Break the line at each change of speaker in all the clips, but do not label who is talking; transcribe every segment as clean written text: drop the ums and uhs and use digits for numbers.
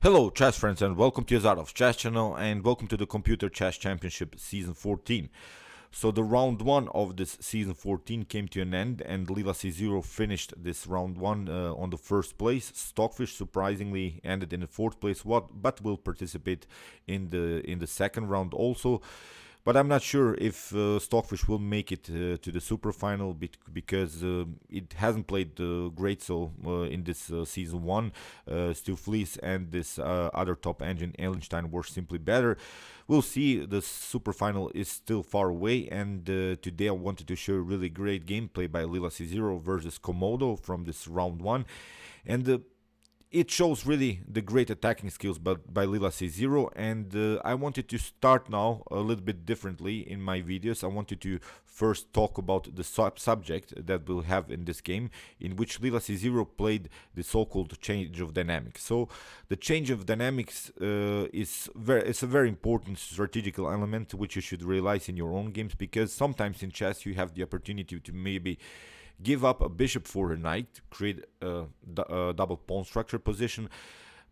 Hello, chess friends, and welcome to Jozarov's chess channel, and welcome to the Computer Chess Championship Season 14. So the round 1 of this Season 14 came to an end, and Leela C0 finished this round 1 on the first place. Stockfish surprisingly ended in the fourth place, but will participate in the second round also. But I'm not sure if Stockfish will make it to the super final because it hasn't played great so in this season 1. Stu Fleece and this other top engine, Ehlenstein, were simply better. We'll see. The super final is still far away, and today I wanted to show really great gameplay by Leela C0 versus Komodo from this round 1. And it shows really the great attacking skills by Leela C0, and I wanted to start now a little bit differently in my videos. I wanted to first talk about the subject that we'll have in this game, in which Leela C0 played the so-called change of dynamics. So the change of dynamics it's a very important strategical element which you should realize in your own games, because sometimes in chess you have the opportunity to maybe give up a bishop for a knight, create a double pawn structure position,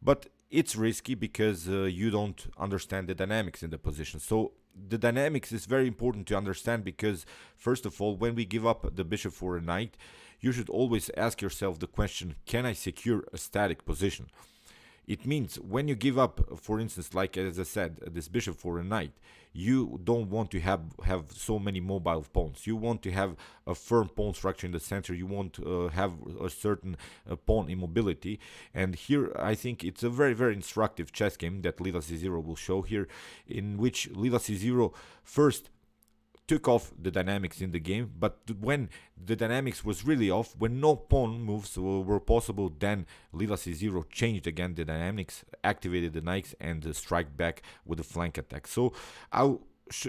but it's risky because you don't understand the dynamics in the position. So the dynamics is very important to understand, because first of all, when we give up the bishop for a knight, you should always ask yourself the question, can I secure a static position? It means when you give up, for instance, like as I said, this bishop for a knight, you don't want to have so many mobile pawns. You want to have a firm pawn structure in the center. You want to have a certain pawn immobility. And here I think it's a very, very instructive chess game that Leela C0 will show here, in which Leela C0 first took off the dynamics in the game, but when the dynamics was really off, when no pawn moves were possible, then Leela C0 changed again the dynamics, activated the knights, and strike back with a flank attack. So I'll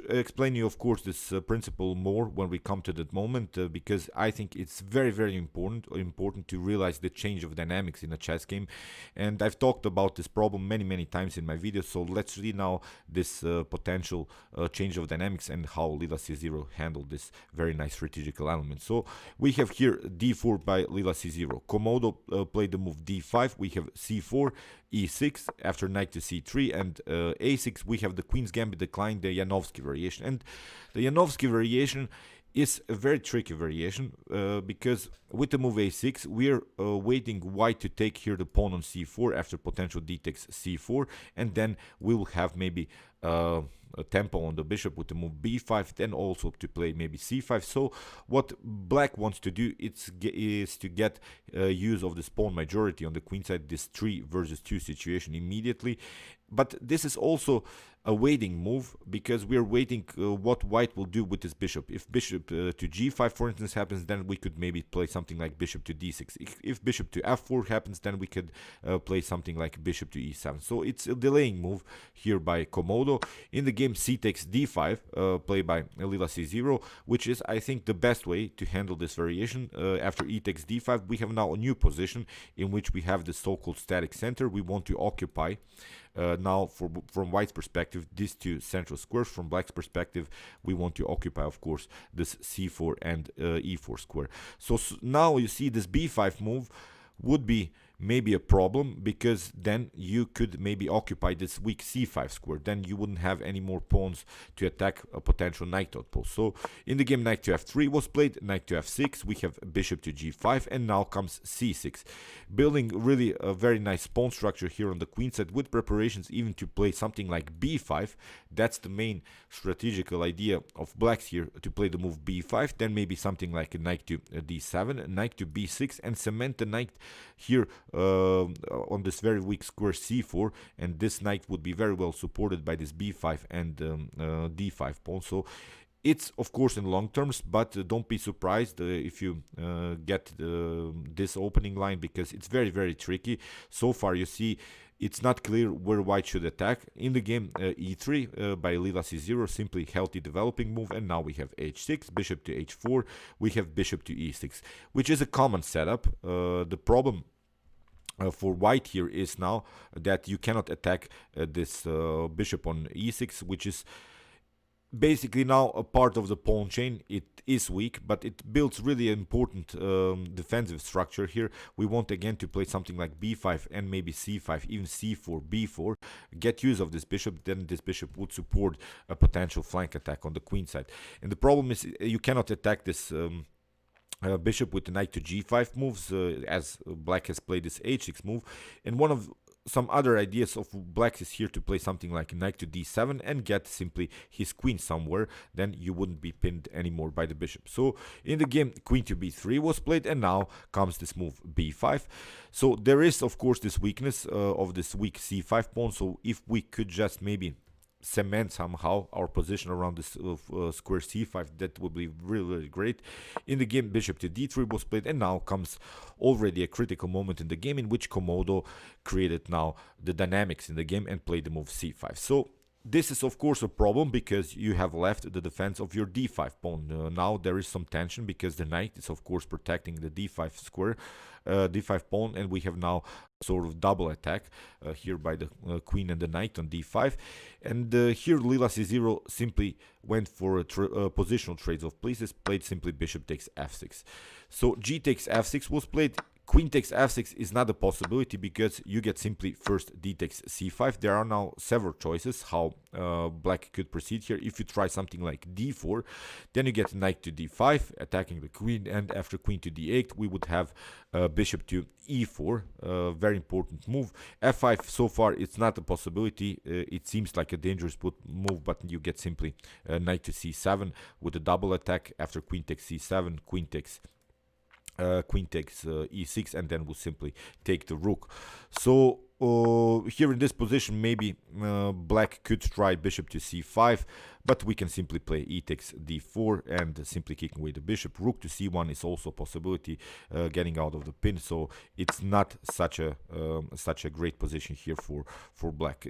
explain you, of course, this principle more when we come to that moment, because I think it's very, very important to realize the change of dynamics in a chess game, and I've talked about this problem many times in my videos. So let's see now this potential change of dynamics and how Leela C0 handled this very nice strategical element. So we have here d4 by Leela C0. Komodo played the move d5. We have c4, e6 after knight to c3, and a6 we have the queen's gambit decline, the Janowski variation. And the Janowski variation is a very tricky variation, because with the move a6 we're waiting white to take here the pawn on c4 after potential d takes c4, and then we will have maybe a tempo on the bishop with the move b5, then also to play maybe c5. So what black wants to do is to get use of this pawn majority on the queen side, this 3 versus 2 situation immediately. But this is also a waiting move, because we are waiting what white will do with this bishop. If bishop to g5, for instance, happens, then we could maybe play something like bishop to d6. If bishop to f4 happens, then we could play something like bishop to e7. So it's a delaying move here by Komodo. In the game, c takes d5, played by Leela C0, which is, I think, the best way to handle this variation. After e takes d5, we have now a new position in which we have the so-called static center. We want to occupy now, from white's perspective, these two central squares. From black's perspective, we want to occupy, of course, this c4 and e4 square. So now you see this b5 move would be maybe a problem, because then you could maybe occupy this weak c5 square. Then you wouldn't have any more pawns to attack a potential knight outpost. So in the game, knight to f3 was played, knight to f6, we have bishop to g5, and now comes c6, building really a very nice pawn structure here on the queen side, with preparations even to play something like b5. That's the main strategical idea of blacks here, to play the move b5, then maybe something like a knight to d7, a knight to b6, and cement the knight here on this very weak square c4, and this knight would be very well supported by this b5 and d5 pawn. So it's, of course, in long terms, but don't be surprised if you get this opening line, because it's very, very tricky. So far, you see, it's not clear where white should attack. In the game, e3 by Leela C0, simply healthy developing move, and now we have h6, bishop to h4, we have bishop to e6, which is a common setup. The problem for white here is now that you cannot attack this bishop on e6, which is basically now a part of the pawn chain. It is weak, but it builds really important defensive structure here. We want again to play something like b5 and maybe c5, even c4, b4, get use of this bishop. Then this bishop would support a potential flank attack on the queen side. And the problem is you cannot attack this bishop with the knight to g5 moves, as black has played this h6 move. And one of some other ideas of black is here to play something like knight to d7 and get simply his queen somewhere. Then you wouldn't be pinned anymore by the bishop. So in the game, queen to b3 was played, and now comes this move b5. So there is of course this weakness of this weak c5 pawn. So if we could just maybe cement somehow our position around this square c5, that would be really great. In the game, bishop to d3 was played, and now comes already a critical moment in the game in which Komodo created now the dynamics in the game and played the move c5. So this is of course a problem because you have left the defense of your d5 pawn. Now there is some tension because the knight is of course protecting the d5 square, d5 pawn, and we have now sort of double attack here by the queen and the knight on d5. And here Leela C0 simply went for a positional trades of places, played simply bishop takes f6. So g takes f6 was played. Queen takes f6 is not a possibility because you get simply first d takes c5. There are now several choices how black could proceed here. If you try something like d4, then you get knight to d5, attacking the queen, and after queen to d8, we would have bishop to e4, very important move. f5, so far, it's not a possibility. It seems like a dangerous move, but you get simply knight to c7 with a double attack. After queen takes c7, queen takes e6, and then we'll simply take the rook. So here in this position, maybe black could try bishop to c5, but we can simply play e takes d4 and simply kicking away the bishop. Rook to c1 is also a possibility, getting out of the pin. So it's not such a great position here for black.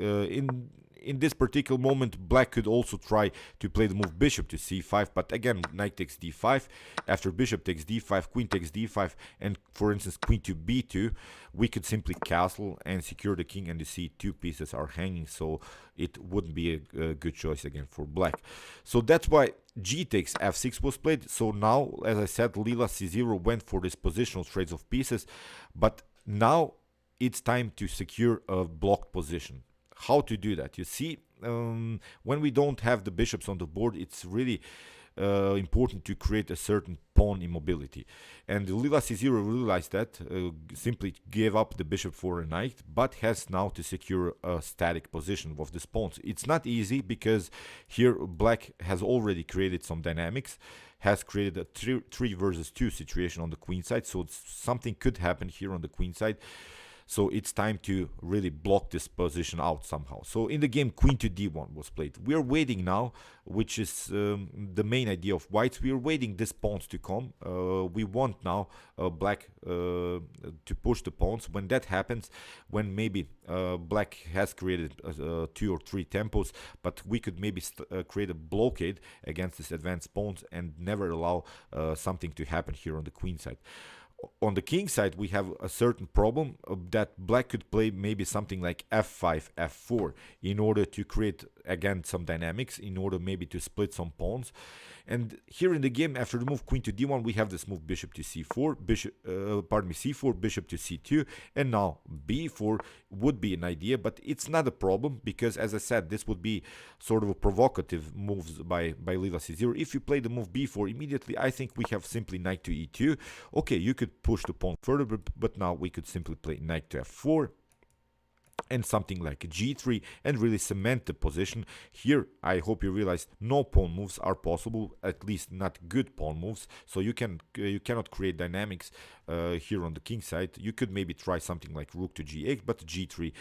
In this particular moment, black could also try to play the move bishop to c5, but again, knight takes d5. After bishop takes d5, queen takes d5, and for instance, queen to b2, we could simply castle and secure the king, and you see two pieces are hanging, so it wouldn't be a good choice again for black. So that's why g takes f6 was played. So now, as I said, Leela C0 went for this positional trades of pieces, but now it's time to secure a blocked position. How to do that? You see, when we don't have the bishops on the board, it's really important to create a certain pawn immobility. And Leela C0 realized that, simply gave up the bishop for a knight, but has now to secure a static position of this pawn. It's not easy because here black has already created some dynamics, has created a 3 versus 2 situation on the queen side, so something could happen here on the queen side. So it's time to really block this position out somehow. So in the game, queen to d1 was played. We are waiting now, which is the main idea of whites. We are waiting these pawns to come. We want now black to push the pawns. When that happens, when maybe black has created 2 or 3 tempos, but we could maybe create a blockade against this advanced pawns and never allow something to happen here on the queen side. On the king side, we have a certain problem that black could play maybe something like f5, f4 in order to create again some dynamics, in order maybe to split some pawns. And here in the game, after the move queen to d1, we have this move bishop to c4, c4, bishop to c2, and now b4 would be an idea, but it's not a problem because, as I said, this would be sort of a provocative moves by Leela C0. If you play the move b4 immediately, I think we have simply knight to e2. Okay, you could push the pawn further, but now we could simply play knight to f4 and something like g3 and really cement the position. Here, I hope you realize no pawn moves are possible, at least not good pawn moves. So you cannot create dynamics here on the king side. You could maybe try something like rook to g8, but g3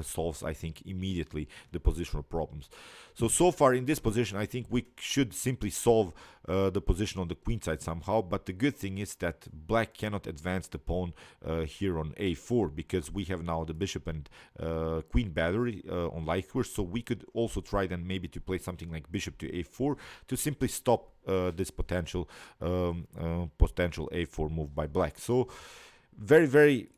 solves, I think, immediately the positional problems. So far in this position, I think we should simply solve the position on the queen side somehow. But the good thing is that black cannot advance the pawn here on a4 because we have now the bishop and queen battery on light course. So we could also try then maybe to play something like bishop to a4 to simply stop this potential a4 move by black. So very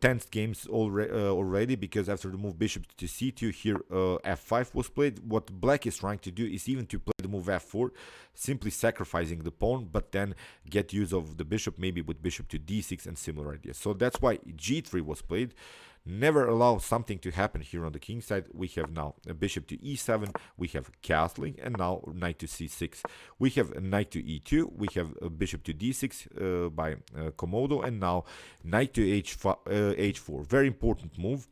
tense games already, because after the move bishop to c2 here, f5 was played. What black is trying to do is even to play the move f4, simply sacrificing the pawn, but then get use of the bishop, maybe with bishop to d6 and similar ideas. So that's why g3 was played. Never allow something to happen here on the king side. We have now a bishop to e7, we have castling, and now knight to c6. We have a knight to e2, we have a bishop to d6 by Komodo, and now knight to h4. Very important move.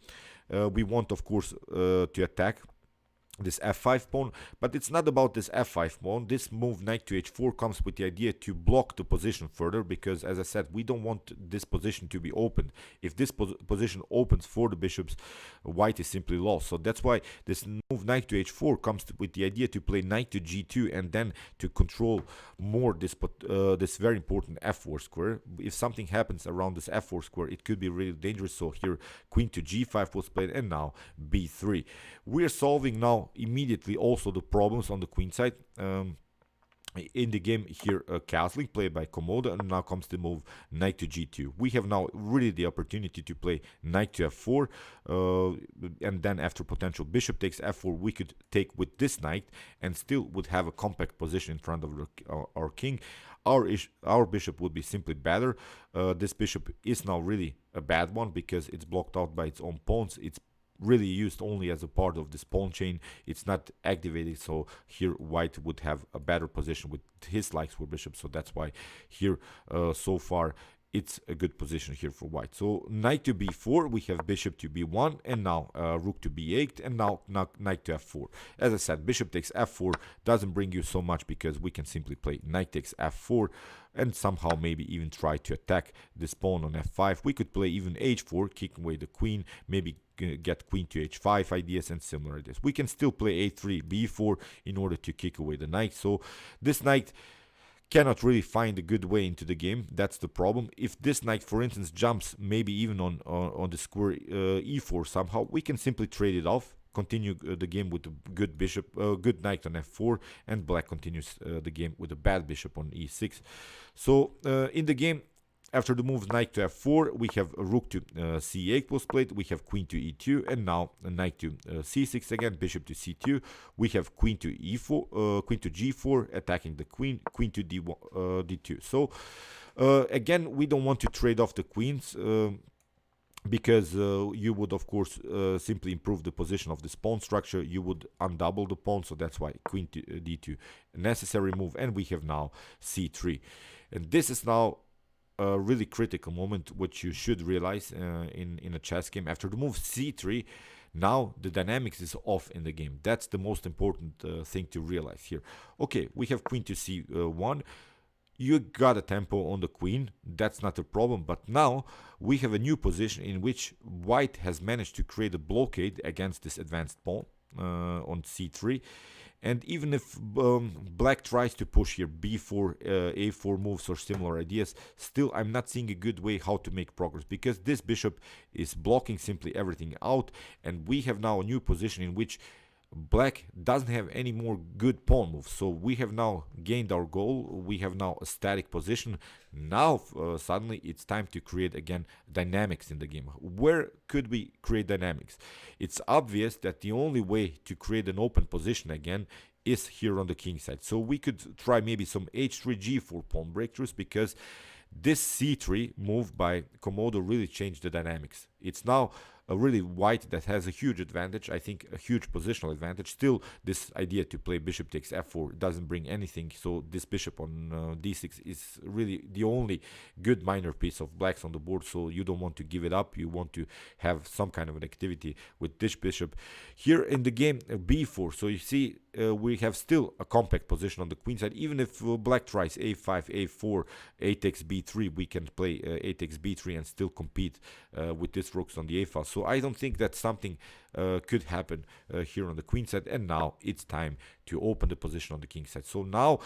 We want, of course, to attack this f5 pawn, but it's not about this f5 pawn. This move knight to h4 comes with the idea to block the position further, because as I said, we don't want this position to be opened. If this position opens for the bishops, white is simply lost. So that's why this move knight to h4 comes with the idea to play knight to g2 and then to control more this this very important f4 square. If something happens around this f4 square, it could be really dangerous. So here queen to g5 was played, and now b3. We're solving now immediately also the problems on the queen side. In the game here, castling played by Komodo, and now comes the move knight to g2. We have now really the opportunity to play knight to f4, and then after potential bishop takes f4, we could take with this knight and still would have a compact position in front of our king. Our bishop would be simply better. This bishop is now really a bad one because it's blocked out by its own pawns. It's really used only as a part of this pawn chain. It's not activated, so here white would have a better position with his likes for bishop. So that's why here so far it's a good position here for white. So knight to b4, we have bishop to b1, and now rook to b8, and now knight to f4. As I said, bishop takes f4 doesn't bring you so much, because we can simply play knight takes f4 and somehow maybe even try to attack this pawn on f5. We could play even h4, kicking away the queen, maybe get queen to h5 ideas and similar ideas. We can still play a3, b4 in order to kick away the knight. So this knight cannot really find a good way into the game. That's the problem. If this knight, for instance, jumps maybe even on the square e4 somehow, we can simply trade it off, continue the game with a good bishop, good knight on f4, and black continues the game with a bad bishop on e6. So in the game, after the move knight to f4, we have a rook to c8 was played, we have queen to e2, and now a knight to c6 again, bishop to c2, we have queen to e4, queen to g4, attacking the queen, queen to d2. So again, we don't want to trade off the queens, because you would, of course, simply improve the position of this pawn structure. You would undouble the pawn, so that's why queen to d2, a necessary move, and we have now c3. And this is now a really critical moment, which you should realize in a chess game. After the move c3, now the dynamics is off in the game. That's the most important thing to realize here. Okay, we have queen to c1. You got a tempo on the queen, that's not a problem, but now we have a new position in which white has managed to create a blockade against this advanced pawn on c3. And even if black tries to push here b4, a4 moves or similar ideas, still I'm not seeing a good way how to make progress, because this bishop is blocking simply everything out, and we have now a new position in which black doesn't have any more good pawn moves. So we have now gained our goal. We have now a static position. Now suddenly it's time to create again dynamics in the game. Where could we create dynamics? It's obvious that the only way to create an open position again is here on the king side. So we could try maybe some h3 g4 pawn breakthroughs, because this c3 move by Komodo really changed the dynamics. It's now a really white that has a huge advantage, I think a huge positional advantage. Still, this idea to play bishop takes f4 doesn't bring anything, so this bishop on d6 is really the only good minor piece of blacks on the board, so you don't want to give it up. You want to have some kind of an activity with this bishop. Here in the game, b4, so you see we have still a compact position on the queen side. Even if black tries a5, a4, a takes b3, we can play a takes b3 and still compete with this rooks on the a file. So I don't think that something could happen here on the queen side. And now it's time to open the position on the king side. So now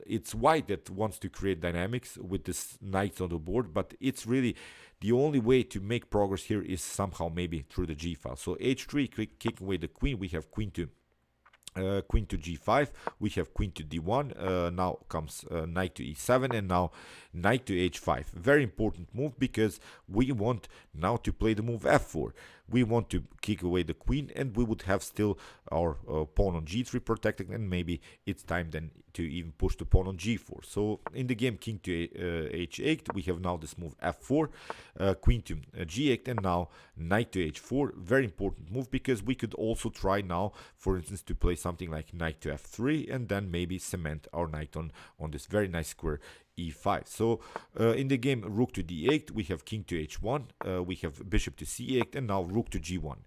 it's white that wants to create dynamics with this knights on the board, but it's really the only way to make progress here is somehow maybe through the g file. So h3, kicking away the queen, we have queen to queen to g5, we have queen to d1, now comes knight to e7, and now knight to h5. Very important move, because we want now to play the move f4. We want to kick away the queen, and we would have still our pawn on g3 protected, and maybe it's time then to even push the pawn on g4. So in the game king to h8, we have now this move f4, queen to g8, and now knight to h4. Very important move, because we could also try now, for instance, to play something like knight to f3, and then maybe cement our knight on this very nice square e5. So in the game rook to d8, we have king to h1, we have bishop to c8, and now rook to g1.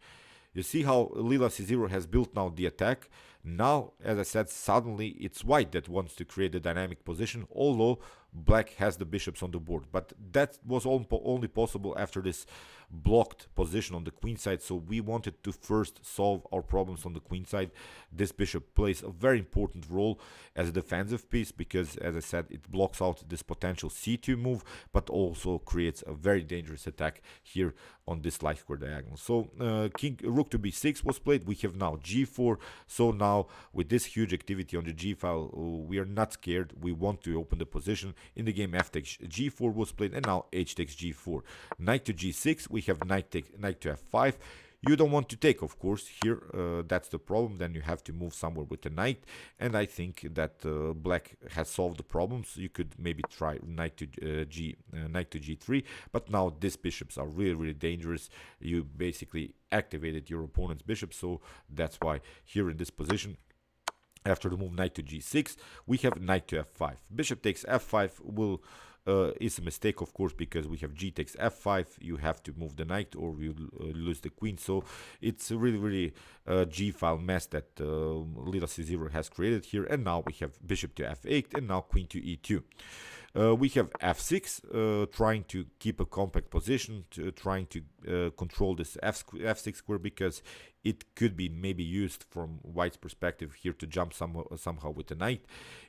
You see how Leela C0 has built now the attack. Now, as I said, suddenly it's white that wants to create a dynamic position, although black has the bishops on the board. But that was only possible after this blocked position on the queen side, so we wanted to first solve our problems on the queen side. This bishop plays a very important role as a defensive piece, because, as I said, it blocks out this potential c2 move, but also creates a very dangerous attack here on this light square diagonal. So rook to b6 was played. We have now g4. So now with this huge activity on the g file, we are not scared. We want to open the position. In the game f takes g4 was played, and now h takes g4. Knight to g6, we have knight to f5. You don't want to take, of course, here. That's the problem. Then you have to move somewhere with the knight, and I think that black has solved the problems. You could maybe try knight to g3, but now these bishops are really dangerous. You basically activated your opponent's bishop, so that's why here in this position, after the move knight to g6, we have knight to f5. Bishop takes f5 is a mistake, of course, because we have g takes f5. You have to move the knight, or you lose the queen. So it's a really g file mess that Leela C0 has created here. And now we have bishop to f8, and now queen to e2. We have f6, trying to keep a compact position, trying to control this f6 square, because it could be maybe used from white's perspective here to jump somehow with the knight.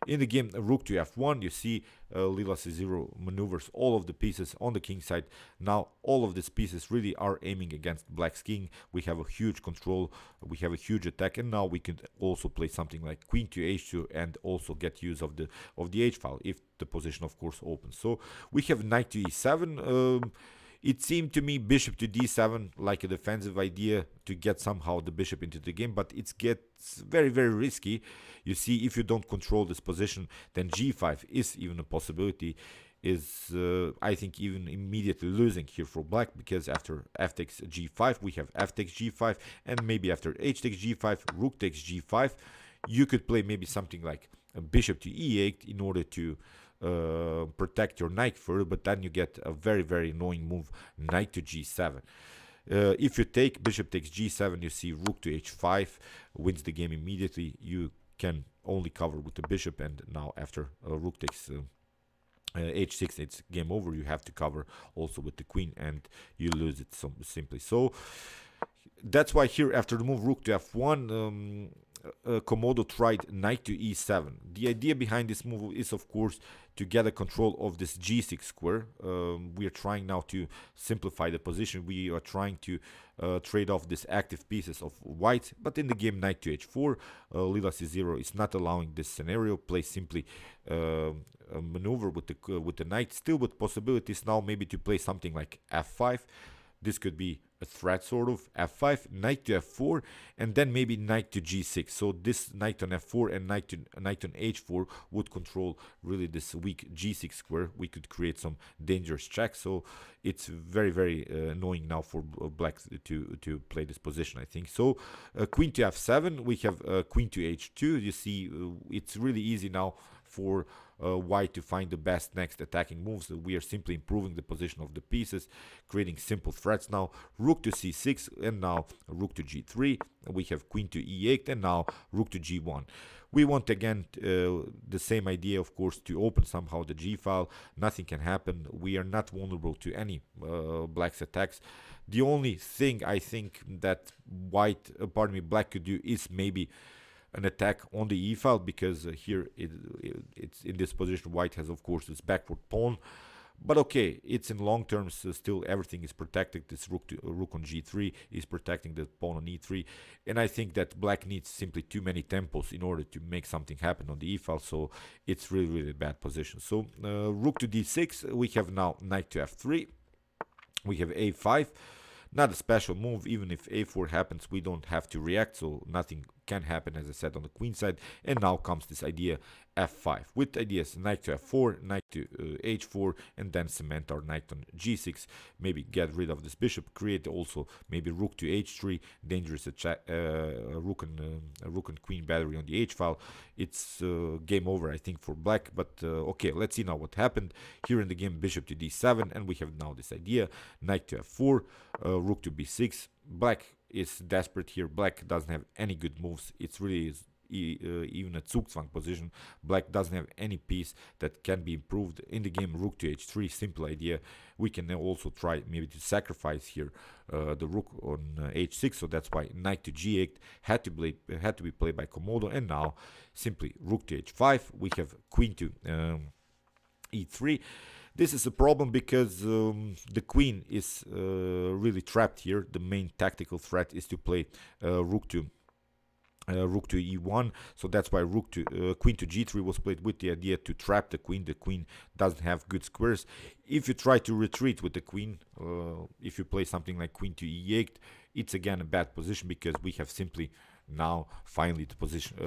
In the game rook to f1, you see Leela C0 maneuvers all of the pieces on the king side. Now all of these pieces really are aiming against black's king. We have a huge control, we have a huge attack, and now we can also play something like queen to h2 and also get use of the h file if the position, of course, opens. So we have knight to e7. It seemed to me bishop to d7 like a defensive idea to get somehow the bishop into the game, but it gets very risky. You see, if you don't control this position, then g5 is even a possibility. Is I think even immediately losing here for black, because after f takes g5, we have f takes g5, and maybe after h takes g5, rook takes g5. You could play maybe something like a bishop to e8 in order to protect your knight further, but then you get a very annoying move, knight to g7. If you take bishop takes g7, you see rook to h5 wins the game immediately. You can only cover with the bishop, and now after rook takes h6, it's game over. You have to cover also with the queen, and you lose it simply. So that's why here after the move rook to f1, Komodo tried knight to e7. The idea behind this move is, of course, to get a control of this g6 square. We are trying now to simplify the position. We are trying to trade off these active pieces of white, but in the game knight to h4, Leela C0 is not allowing this scenario. Play simply a maneuver with the knight, still with possibilities now maybe to play something like f5. This could be a threat, sort of. f5, knight to f4, and then maybe knight to g6. So this knight on f4 and knight on h4 would control really this weak g6 square. We could create some dangerous checks. So it's very annoying now for black to play this position, I think. So queen to f7, we have queen to h2. You see, it's really easy now for white to find the best next attacking moves. We are simply improving the position of the pieces, creating simple threats now. Rook to c6, and now rook to g3. We have queen to e8, and now rook to g1. We want again the same idea, of course, to open somehow the g file. Nothing can happen. We are not vulnerable to any black's attacks. The only thing I think that black could do is maybe an attack on the e file, because here it's in this position white has, of course, this backward pawn. But okay, it's in long terms, still everything is protected. This rook on g3 is protecting the pawn on e3, and I think that black needs simply too many tempos in order to make something happen on the e file, so it's really bad position. So rook to d6, we have now knight to f3, we have a5. Not a special move. Even if a4 happens, we don't have to react, so nothing can happen, as I said, on the queen side. And now comes this idea f5 with ideas knight to f4, knight to h4, and then cement our knight on g6. Maybe get rid of this bishop, create also maybe rook to h3, dangerous rook and queen battery on the h file. It's game over, I think, for black. But okay, let's see now what happened here in the game. Bishop to d7, and we have now this idea knight to f4, rook to b6. Black is desperate here. Black doesn't have any good moves. It's really even a Zugzwang position. Black doesn't have any piece that can be improved in the game. Rook to h3, simple idea. We can also try maybe to sacrifice here the rook on h6, so that's why knight to g8 had to be played by Komodo. And now simply rook to h5. We have queen to e3. This is a problem because the queen is really trapped here. The main tactical threat is to play rook to e1, so that's why queen to g3 was played with the idea to trap the queen. The queen doesn't have good squares. If you try to retreat with the queen, if you play something like queen to e8, it's again a bad position because we have simply now finally the position,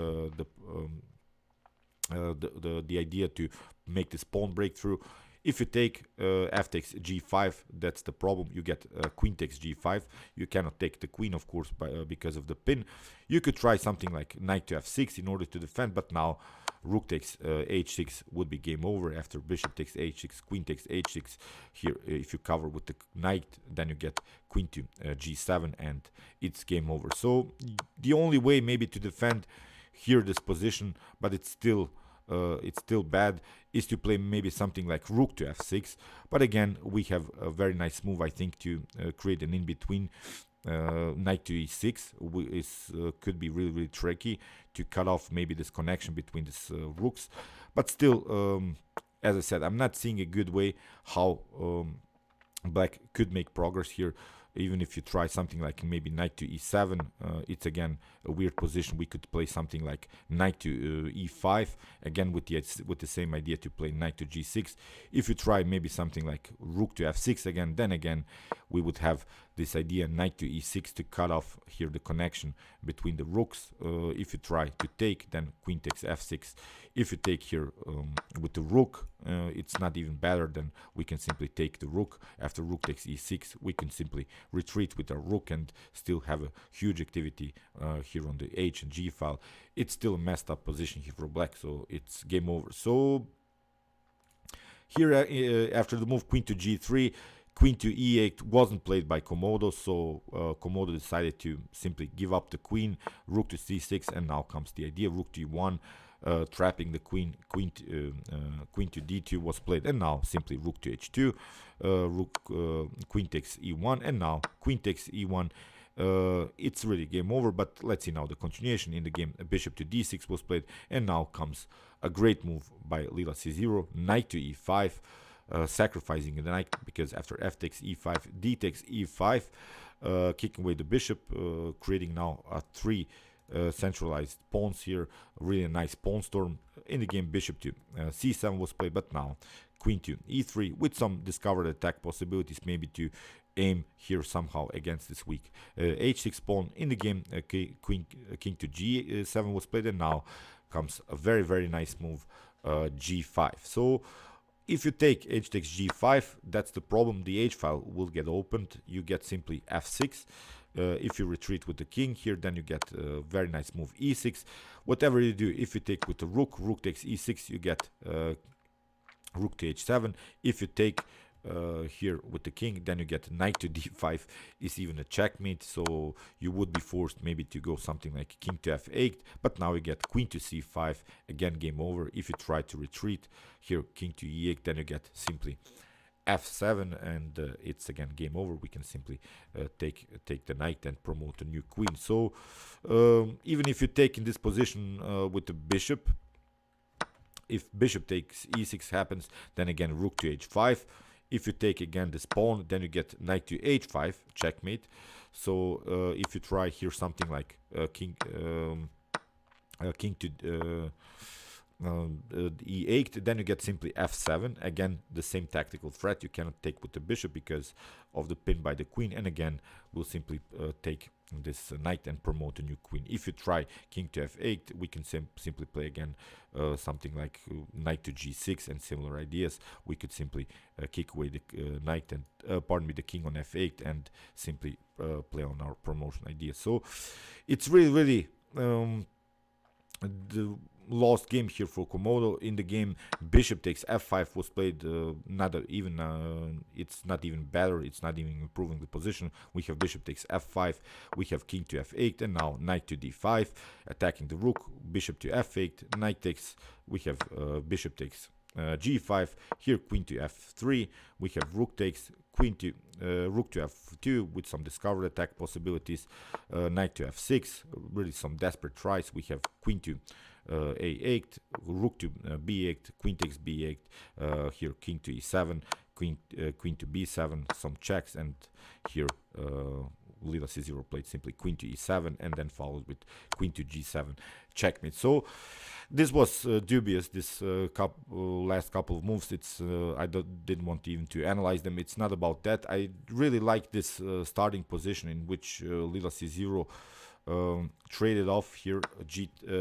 the idea to make this pawn breakthrough. If you take f takes g5, that's the problem. You get queen takes g5. You cannot take the queen, of course, because of the pin. You could try something like knight to f6 in order to defend, but now rook takes h6 would be game over. After bishop takes h6, queen takes h6. Here, if you cover with the knight, then you get queen to g7, and it's game over. So the only way maybe to defend here this position, but it's still bad, is to play maybe something like rook to f6. But again, we have a very nice move, I think, to create an in-between. Knight to e6 could be really tricky to cut off maybe this connection between these rooks. But still, as I said, I'm not seeing a good way how black could make progress here. Even if you try something like maybe knight to e7, it's again a weird position. We could play something like knight to e5, again with the same idea to play knight to g6. If you try maybe something like rook to f6 again, then again we would have this idea knight to e6 to cut off here the connection between the rooks. If you try to take, then queen takes f6. If you take here with the rook, it's not even better. Then we can simply take the rook. After rook takes e6, we can simply retreat with our rook and still have a huge activity here on the h and g file. It's still a messed up position here for black, so it's game over. So here after the move queen to g3, queen to e8 wasn't played by Komodo, so Komodo decided to simply give up the queen, rook to c6, and now comes the idea rook to e1, trapping the queen. Queen to d2 was played, and now simply rook to h2, queen takes e1, and now queen takes e1. It's really game over, but let's see now the continuation in the game. Bishop to d6 was played, and now comes a great move by Leela c0, knight to e5, sacrificing the knight, because after f takes e5, d takes e5, kicking away the bishop, creating now a three centralized pawns here. Really nice pawn storm in the game. Bishop to c7 was played, but now queen to e3 with some discovered attack possibilities, maybe to aim here somehow against this weak h6 pawn in the game. King to g7 was played, and now comes a very nice move, g5. So if you take h takes g5, that's the problem. The h file will get opened. You get simply f6. If you retreat with the king here, then you get a very nice move e6. Whatever you do, if you take with the rook, rook takes e6, you get rook to h7. If you take here with the king, then you get knight to d5, is even a checkmate, so you would be forced maybe to go something like king to f8, but now you get queen to c5, again game over. If you try to retreat here, king to e8, then you get simply f7, and it's again game over. We can simply take the knight and promote a new queen. So even if you take in this position with the bishop, if bishop takes e6 happens, then again rook to h5. If you take again this pawn, then you get knight to h5, checkmate. So if you try here something like king to e8, then you get simply f7. Again, the same tactical threat. You cannot take with the bishop because of the pin by the queen, and again we'll simply take this knight and promote a new queen. If you try king to f8, we can simply play again something like knight to g6 and similar ideas. We could simply kick away the knight and the king on f8 and simply play on our promotion idea. So it's really the lost game here for Komodo. In the game, bishop takes f5 was played. It's not even better. It's not even improving the position. We have bishop takes f5. We have king to f8, and now knight to d5, attacking the rook. Bishop to f8. Knight takes. We have bishop takes g5. Here queen to f3. We have rook takes. Queen to rook to f2 with some discovered attack possibilities. Knight to f6. Really some desperate tries. We have queen to a8, rook to b8, queen takes b8, here king to e7, queen to b7, some checks, and here Leela C0 played simply queen to e7 and then followed with queen to g7, checkmate. So this was dubious, this last couple of moves. It's I didn't want even to analyze them. It's not about that. I really like this starting position in which Leela C0 traded off here.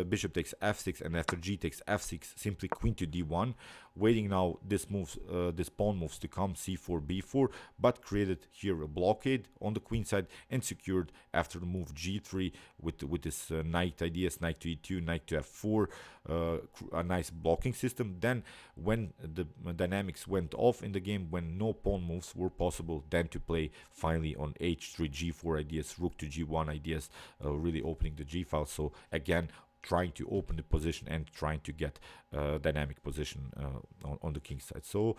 Bishop takes f6, and after g takes f6, simply queen to d1, waiting now this pawn moves to come c4 b4, but created here a blockade on the queen side and secured after the move g3 with this knight ideas, knight to e2, knight to f4, a nice blocking system. Then when the dynamics went off in the game, when no pawn moves were possible, then to play finally on h3 g4 ideas, rook to g1 ideas, really opening the g file. So again, trying to open the position and trying to get dynamic position on the king side. So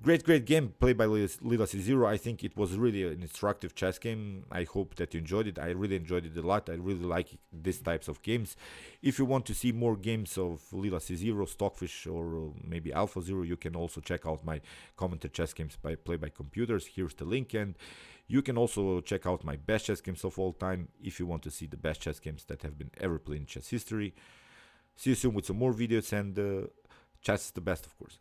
great game played by Leela C0. I think it was really an instructive chess game. I hope that you enjoyed it. I really enjoyed it a lot. I really like these types of games. If you want to see more games of Leela C0, Stockfish, or maybe Alpha Zero, you can also check out my commented chess games played by computers. Here's the link, and you can also check out my best chess games of all time if you want to see the best chess games that have been ever played in chess history. See you soon with some more videos, and chess is the best, of course.